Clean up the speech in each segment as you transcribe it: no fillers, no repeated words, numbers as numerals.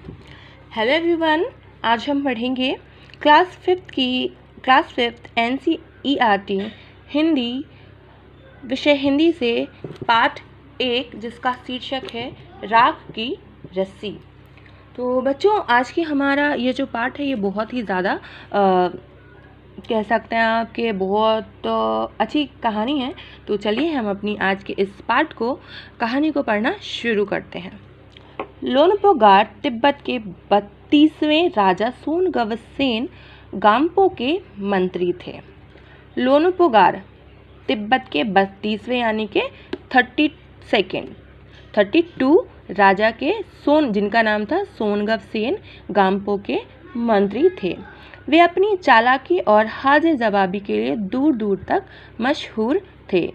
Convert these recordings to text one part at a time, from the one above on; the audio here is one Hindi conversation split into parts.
हेलो एवरीवन, आज हम पढ़ेंगे क्लास फिफ्थ NCERT हिंदी विषय हिंदी से पाठ 1 जिसका शीर्षक है राख की रस्सी। तो बच्चों, आज की हमारा ये जो पाठ है ये बहुत ही ज़्यादा कह सकते हैं आप कि बहुत अच्छी कहानी है। तो चलिए हम अपनी आज के इस पाठ को कहानी को पढ़ना शुरू करते हैं। लोनपोगार तिब्बत के 32वें राजा सोनगवसेन गाम्पो के मंत्री थे। लोनपोगार तिब्बत के 32वें यानी के 32 राजा के जिनका नाम था सोनगवसेन गाम्पो के मंत्री थे। वे अपनी चालाकी और हाजिर जवाबी के लिए दूर दूर तक मशहूर थे।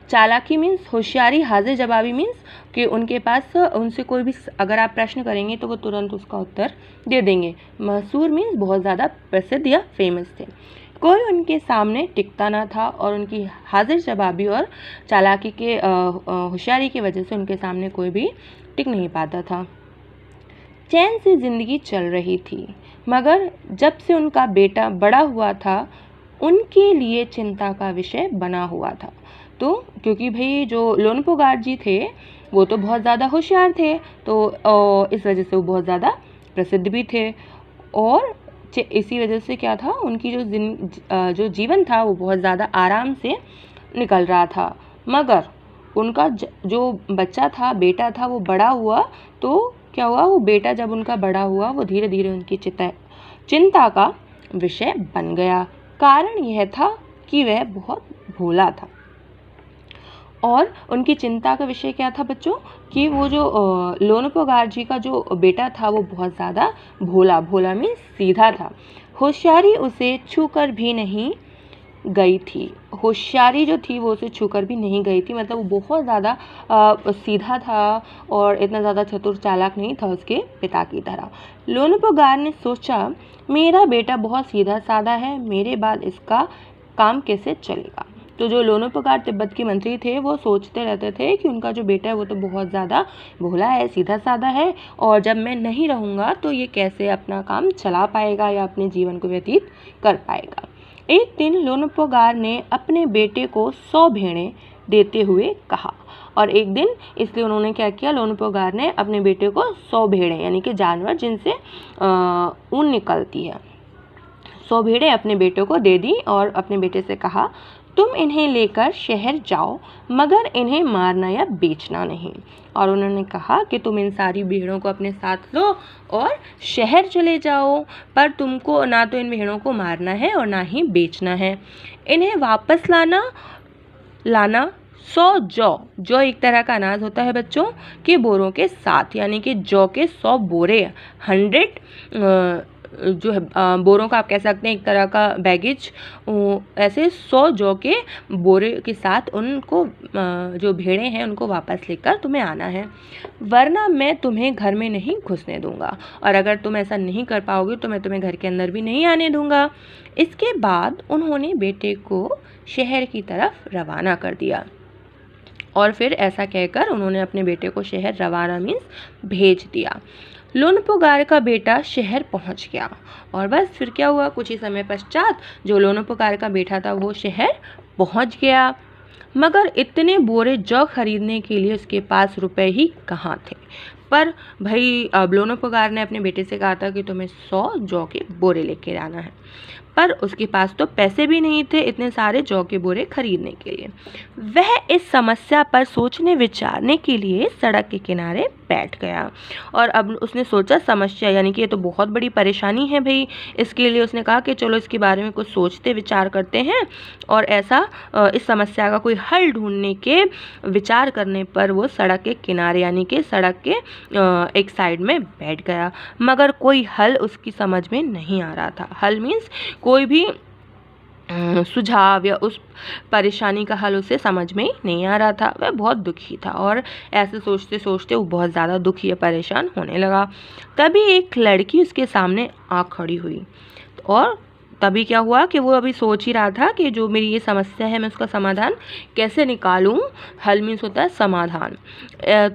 चालाकी मीन्स होशियारी, हाजिर जवाबी मीन्स कि उनके पास उनसे कोई भी अगर आप प्रश्न करेंगे तो वो तुरंत उसका उत्तर दे देंगे। मशहूर मीन्स बहुत ज़्यादा प्रसिद्ध या फेमस थे। कोई उनके सामने टिकता ना था और उनकी हाजिर जवाबी और चालाकी के होशियारी की वजह से उनके सामने कोई भी टिक नहीं पाता था। चैन से ज़िंदगी चल रही थी, मगर जब से उनका बेटा बड़ा हुआ था उनके लिए चिंता का विषय बना हुआ था। तो क्योंकि भाई जो लोनपोगार जी थे वो तो बहुत ज़्यादा होशियार थे, तो इस वजह से वो बहुत ज़्यादा प्रसिद्ध भी थे और इसी वजह से क्या था, उनकी जो जीवन था वो बहुत ज़्यादा आराम से निकल रहा था। मगर उनका जो बच्चा था, बेटा था, वो बड़ा हुआ तो क्या हुआ, वो बेटा जब उनका बड़ा हुआ वो धीरे धीरे उनकी चिंता का विषय बन गया। कारण यह था कि वह बहुत भोला था। और उनकी चिंता का विषय क्या था बच्चों, कि वो जो लोनपोगार जी का जो बेटा था वो बहुत ज़्यादा भोला मीन्स सीधा था। होशियारी उसे छूकर भी नहीं गई थी। होशियारी जो थी वो उसे छूकर भी नहीं गई थी, मतलब वो बहुत ज़्यादा सीधा था और इतना ज़्यादा चतुर चालाक नहीं था उसके पिता की तरह। लोनपोगार ने सोचा, मेरा बेटा बहुत सीधा साधा है, मेरे बाद इसका काम कैसे चलेगा। तो जो लोनपोगार तिब्बत के मंत्री थे वो सोचते रहते थे कि उनका जो बेटा है वो तो बहुत ज़्यादा भोला है, सीधा साधा है, और जब मैं नहीं रहूँगा तो ये कैसे अपना काम चला पाएगा या अपने जीवन को व्यतीत कर पाएगा। एक दिन लोनपोगार ने अपने बेटे को 100 भेड़ें देते हुए कहा। और एक दिन इसलिए उन्होंने क्या किया, लोनपोगार ने अपने बेटे को 100 भेड़ें यानी कि जानवर जिनसे ऊन निकलती है, 100 भेड़ें अपने बेटे को दे दी और अपने बेटे से कहा, तुम इन्हें लेकर शहर जाओ, मगर इन्हें मारना या बेचना नहीं। और उन्होंने कहा कि तुम इन सारी भेड़ों को अपने साथ लो और शहर चले जाओ, पर तुमको ना तो इन भेड़ों को मारना है और ना ही बेचना है। इन्हें वापस लाना 100 जौ एक तरह का अनाज होता है बच्चों, के बोरों के साथ, यानी कि जौ के 100 बोरे, 100 जो है बोरों का आप कह सकते हैं एक तरह का बैगेज, ऐसे 100 जौ के बोरे के साथ उनको जो भेड़ें हैं उनको वापस लेकर तुम्हें आना है, वरना मैं तुम्हें घर में नहीं घुसने दूंगा, और अगर तुम ऐसा नहीं कर पाओगे तो मैं तुम्हें घर के अंदर भी नहीं आने दूंगा। इसके बाद उन्होंने बेटे को शहर की तरफ रवाना कर दिया और फिर ऐसा कहकर उन्होंने अपने बेटे को शहर रवाना मीन्स भेज दिया। लोनपोगार का बेटा शहर पहुंच गया और बस फिर क्या हुआ, कुछ ही समय पश्चात जो लोनपोगार का बेटा था वो शहर पहुंच गया, मगर इतने बोरे जौ खरीदने के लिए उसके पास रुपए ही कहाँ थे। पर भाई अब लोनपोगार ने अपने बेटे से कहा था कि तुम्हें 100 जौ के बोरे लेके आना है, पर उसके पास तो पैसे भी नहीं थे इतने सारे जौ के बोरे खरीदने के लिए। वह इस समस्या पर सोचने विचारने के लिए सड़क के किनारे बैठ गया और अब उसने सोचा समस्या यानी कि ये तो बहुत बड़ी परेशानी है भाई, इसके लिए उसने कहा कि चलो इसके बारे में कुछ सोचते विचार करते हैं, और ऐसा इस समस्या का कोई हल ढूंढने के विचार करने पर वो सड़क के किनारे यानी कि सड़क के एक साइड में बैठ गया, मगर कोई हल उसकी समझ में नहीं आ रहा था। हल मीन्स कोई भी सुझाव या उस परेशानी का हल उसे समझ में नहीं आ रहा था। वह बहुत दुखी था और ऐसे सोचते सोचते वो बहुत ज़्यादा दुखी या परेशान होने लगा। तभी एक लड़की उसके सामने आ खड़ी हुई और तभी क्या हुआ कि वो अभी सोच ही रहा था कि जो मेरी ये समस्या है मैं उसका समाधान कैसे निकालूं। हल मीन्स होता है समाधान।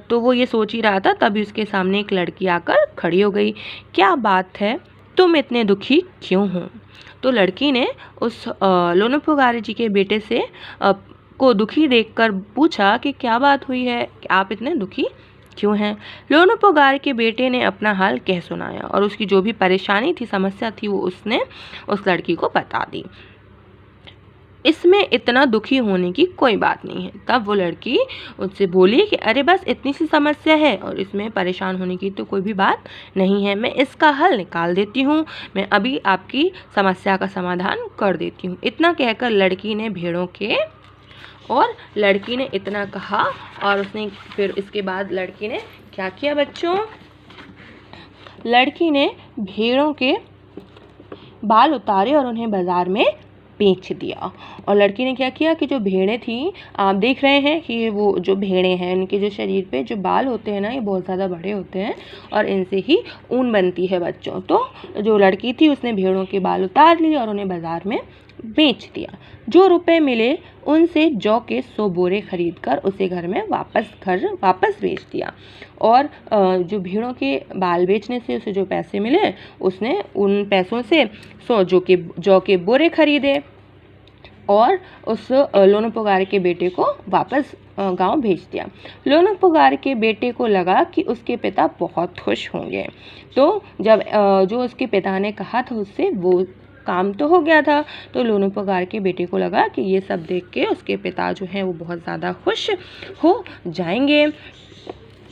तो वो ये सोच ही रहा था, तभी उसके सामने एक लड़की आकर खड़ी हो गई। क्या बात है, तुम इतने दुखी क्यों हो? तो लड़की ने उस लोनोपोगारे जी के बेटे से को दुखी देखकर पूछा कि क्या बात हुई है कि आप इतने दुखी क्यों हैं। लोनोपोगारे के बेटे ने अपना हाल कह सुनाया और उसकी जो भी परेशानी थी, समस्या थी, वो उसने उस लड़की को बता दी। इसमें इतना दुखी होने की कोई बात नहीं है। तब वो लड़की उससे बोली कि अरे बस इतनी सी समस्या है और इसमें परेशान होने की तो कोई भी बात नहीं है, मैं इसका हल निकाल देती हूँ, मैं अभी आपकी समस्या का समाधान कर देती हूँ। इतना कहकर लड़की ने इतना कहा और उसने फिर इसके बाद लड़की ने क्या किया बच्चों, लड़की ने भेड़ों के बाल उतारे और उन्हें बाजार में बेच दिया। और लड़की ने क्या किया कि जो भेड़ें थी, आप देख रहे हैं कि वो जो भेड़ें हैं इनके जो शरीर पे जो बाल होते हैं ना, ये बहुत ज़्यादा बड़े होते हैं और इनसे ही ऊन बनती है बच्चों। तो जो लड़की थी उसने भेड़ों के बाल उतार लिए और उन्हें बाज़ार में बेच दिया। जो रुपए मिले उनसे जौ के 100 बोरे खरीद कर उसे घर में वापस बेच दिया। और जो भेड़ों के बाल बेचने से उसे जो पैसे मिले, उसने उन पैसों से 100 जौ के बोरे खरीदे और उस लोनोपोगारे के बेटे को वापस गांव भेज दिया। लोनोपोगारे के बेटे को लगा कि उसके पिता बहुत खुश होंगे। तो जब जो उसके पिता ने कहा था उससे, वो काम तो हो गया था। तो लोनोपोगारे के बेटे को लगा कि ये सब देख के उसके पिता जो हैं वो बहुत ज़्यादा खुश हो जाएंगे।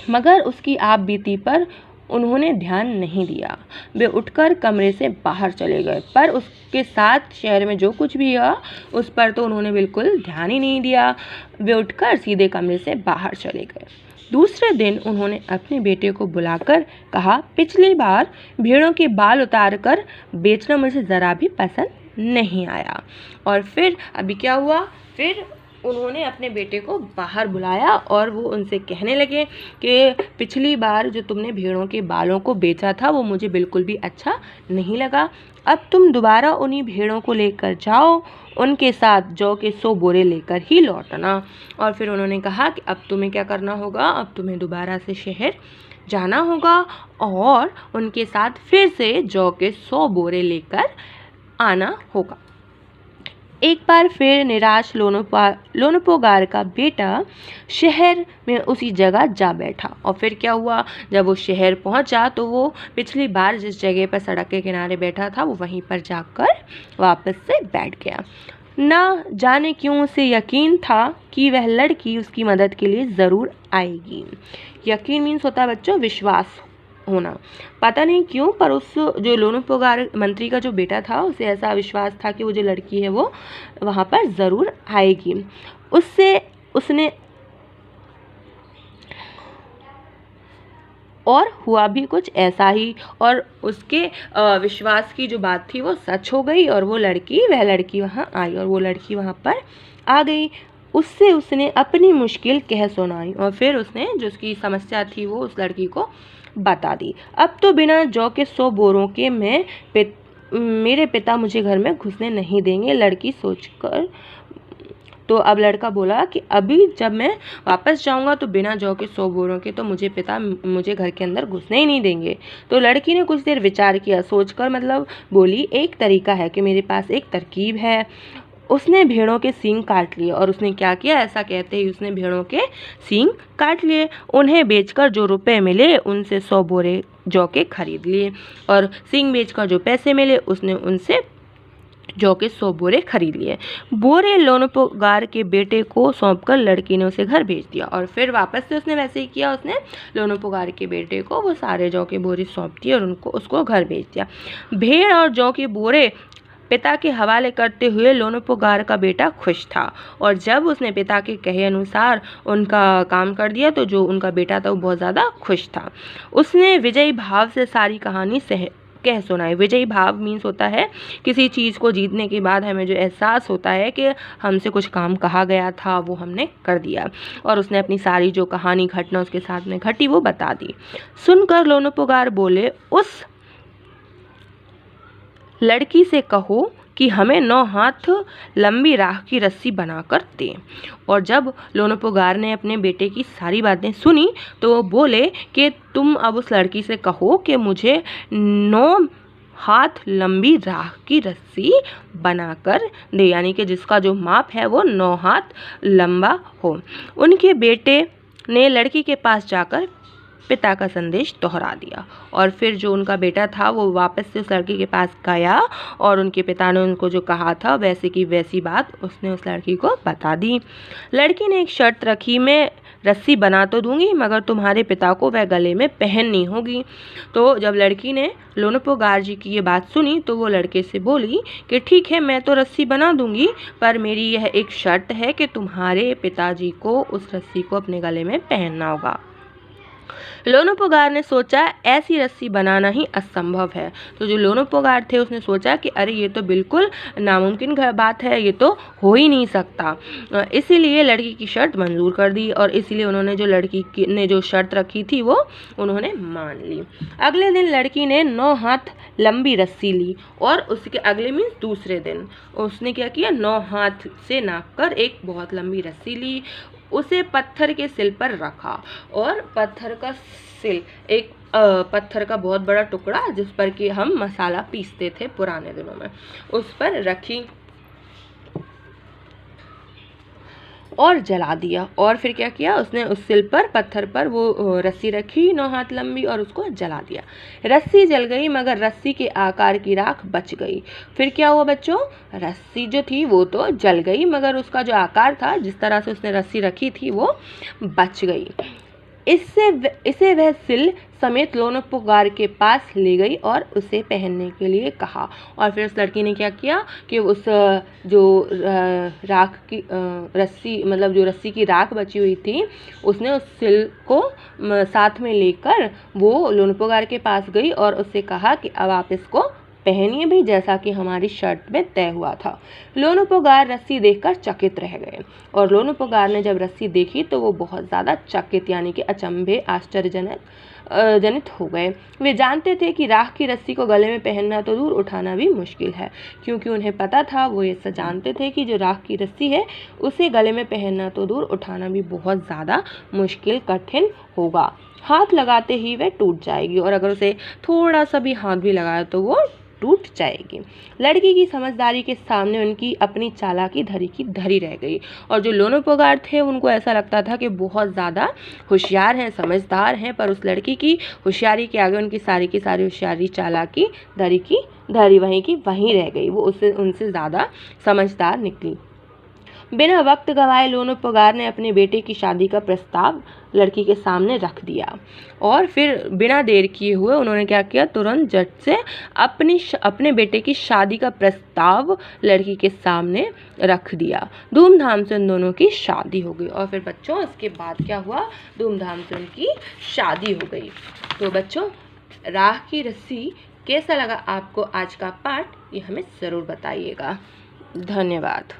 मगर उसकी आप बीती पर उन्होंने ध्यान नहीं दिया। वे उठकर कमरे से बाहर चले गए, पर उसके साथ शहर में जो कुछ भी हुआ उस पर तो उन्होंने बिल्कुल ध्यान ही नहीं दिया। वे उठकर सीधे कमरे से बाहर चले गए। दूसरे दिन उन्होंने अपने बेटे को बुलाकर कहा, पिछली बार भेड़ों के बाल उतार कर बेचना मुझे ज़रा भी पसंद नहीं आया। और फिर अभी क्या हुआ, फिर उन्होंने अपने बेटे को बाहर बुलाया और वो उनसे कहने लगे कि पिछली बार जो तुमने भेड़ों के बालों को बेचा था वो मुझे बिल्कुल भी अच्छा नहीं लगा। अब तुम दोबारा उन्हीं भेड़ों को लेकर जाओ, उनके साथ जौ के 100 बोरे लेकर ही लौटना। और फिर उन्होंने कहा कि अब तुम्हें क्या करना होगा, अब तुम्हें दोबारा से शहर जाना होगा और उनके साथ फिर से जौ के 100 बोरे लेकर आना होगा। एक बार फिर निराश लोनोपोगारे का बेटा शहर में उसी जगह जा बैठा। और फिर क्या हुआ, जब वो शहर पहुंचा तो वो पिछली बार जिस जगह पर सड़क के किनारे बैठा था वो वहीं पर जाकर वापस से बैठ गया। ना जाने क्यों उसे यकीन था कि वह लड़की उसकी मदद के लिए ज़रूर आएगी। यकीन मीन्स होता है बच्चों विश्वास होना। पता नहीं क्यों पर उस जो लोनोपोगारे मंत्री का जो बेटा था उसे ऐसा विश्वास था कि वो जो लड़की है वो वहाँ पर ज़रूर आएगी। उसने और हुआ भी कुछ ऐसा ही, और उसके विश्वास की जो बात थी वो सच हो गई और वह लड़की वहाँ आई और वो लड़की वहाँ पर आ गई। उसने अपनी मुश्किल कह सुनाई और फिर उसने जो उसकी समस्या थी वो उस लड़की को बता दी। अब तो बिना जौ के 100 बोरों के मेरे पिता मुझे घर में घुसने नहीं देंगे, लड़की सोचकर। तो अब लड़का बोला कि अभी जब मैं वापस जाऊंगा तो बिना जौ के 100 बोरों के तो पिता मुझे घर के अंदर घुसने ही नहीं देंगे। तो लड़की ने कुछ देर विचार किया, सोचकर मतलब बोली, एक तरीका है कि मेरे पास एक तरकीब है। उसने भेड़ों के सींग काट लिए और उसने क्या किया, ऐसा कहते ही उसने भेड़ों के सींग काट लिए। उन्हें बेचकर जो रुपए मिले उनसे 100 बोरे जौ के खरीद लिए और सींग बेचकर जो पैसे मिले उसने उनसे जौ के 100 बोरे खरीद लिए। बोरे लोनोपोगारे के बेटे को सौंपकर लड़की ने उसे घर भेज दिया और फिर वापस से उसने वैसे ही किया, उसने लोनोपोगारे के बेटे को वो सारे जौ के बोरे सौंप दिए और उसको घर भेज दिया। भेड़ और जौ के बोरे पिता के हवाले करते हुए लोनोपोगारे का बेटा खुश था और जब उसने पिता के कहे अनुसार उनका काम कर दिया तो जो उनका बेटा था वो बहुत ज़्यादा खुश था। उसने विजयी भाव से सारी कहानी कह सुनाई। विजयी भाव मीन्स होता है किसी चीज़ को जीतने के बाद हमें जो एहसास होता है कि हमसे कुछ काम कहा गया था वो हमने कर दिया, और उसने अपनी सारी जो कहानी घटना उसके साथ में घटी वो बता दी। सुनकर लोनोपोगारे बोले, उस लड़की से कहो कि हमें 9 हाथ लंबी राख की रस्सी बनाकर दें। और जब लोनोपोगार ने अपने बेटे की सारी बातें सुनी तो वो बोले कि तुम अब उस लड़की से कहो कि मुझे 9 हाथ लंबी राख की रस्सी बनाकर दे, यानी कि जिसका जो माप है वो 9 हाथ लंबा हो। उनके बेटे ने लड़की के पास जाकर पिता का संदेश दोहरा दिया और फिर जो उनका बेटा था वो वापस से उस लड़की के पास गया और उनके पिता ने उनको जो कहा था वैसे की वैसी बात उसने उस लड़की को बता दी। लड़की ने एक शर्त रखी, मैं रस्सी बना तो दूंगी मगर तुम्हारे पिता को वह गले में पहननी होगी। तो जब लड़की ने लोनोपोगार जी की ये बात सुनी तो वो लड़के से बोली कि ठीक है, मैं तो रस्सी बना दूंगी, पर मेरी यह एक शर्त है कि तुम्हारे पिताजी को उस रस्सी को अपने गले में पहनना होगा। लोनोपोगार ने सोचा ऐसी रस्सी बनाना ही असंभव है। तो जो लोनोपोगार थे उसने सोचा कि अरे ये तो बिल्कुल नामुमकिन बात है, ये तो हो ही नहीं सकता। इसीलिए लड़की की शर्त मंजूर कर दी और इसीलिए उन्होंने जो लड़की ने जो शर्त रखी थी वो उन्होंने मान ली। अगले दिन लड़की ने 9 हाथ लंबी रस्सी ली और उसके अगले मीन्स दूसरे दिन उसने क्या किया, 9 हाथ से नापकर एक बहुत लंबी रस्सी ली, उसे पत्थर के सिल पर रखा और पत्थर का सिल एक पत्थर का बहुत बड़ा टुकड़ा जिस पर कि हम मसाला पीसते थे पुराने दिनों में, उस पर रखी और जला दिया। और फिर क्या किया, उसने उस सिल पर पत्थर पर वो रस्सी रखी 9 हाथ लंबी और उसको जला दिया। रस्सी जल गई मगर रस्सी के आकार की राख बच गई। फिर क्या हुआ बच्चों, रस्सी जो थी वो तो जल गई मगर उसका जो आकार था, जिस तरह से उसने रस्सी रखी थी, वो बच गई। इसे वह सिल समेत लोनोपोगार के पास ले गई और उसे पहनने के लिए कहा। और फिर उस लड़की ने क्या किया कि उस जो राख की रस्सी मतलब जो रस्सी की राख बची हुई थी उसने उस सिल को साथ में लेकर वो लोनोपोगार के पास गई और उससे कहा कि अब आप इसको पहनिए भी जैसा कि हमारी शर्त में तय हुआ था। लोनोपोगार रस्सी देखकर चकित रह गए और लोनोपोगार ने जब रस्सी देखी तो वो बहुत ज़्यादा चकित यानी कि अचंभे आश्चर्यजनित हो गए। वे जानते थे कि राख की रस्सी को गले में पहनना तो दूर उठाना भी मुश्किल है, क्योंकि उन्हें पता था, वो ये जानते थे कि जो राख की रस्सी है उसे गले में पहनना तो दूर उठाना भी बहुत ज़्यादा मुश्किल कठिन होगा। हाथ लगाते ही वह टूट जाएगी और अगर उसे थोड़ा सा भी हाथ भी लगाया तो वो टूट जाएगी। लड़की की समझदारी के सामने उनकी अपनी चालाकी धरी की धरी रह गई और जो लोनोपोगार थे उनको ऐसा लगता था कि बहुत ज़्यादा होशियार हैं, समझदार हैं, पर उस लड़की की होशियारी के आगे उनकी सारी की सारी होशियारी चालाकी धरी की धरी वहीं की वहीं रह गई। वो उनसे ज़्यादा समझदार निकली। बिना वक्त गंवाए लोनोपोगार ने अपने बेटे की शादी का प्रस्ताव लड़की के सामने रख दिया और फिर बिना देर किए हुए उन्होंने क्या किया, तुरंत झट से अपने बेटे की शादी का प्रस्ताव लड़की के सामने रख दिया। धूमधाम से उन दोनों की शादी हो गई और फिर बच्चों इसके बाद क्या हुआ, धूमधाम से उनकी शादी हो गई। तो बच्चों राख की रस्सी कैसा लगा आपको आज का पाठ, ये हमें ज़रूर बताइएगा। धन्यवाद।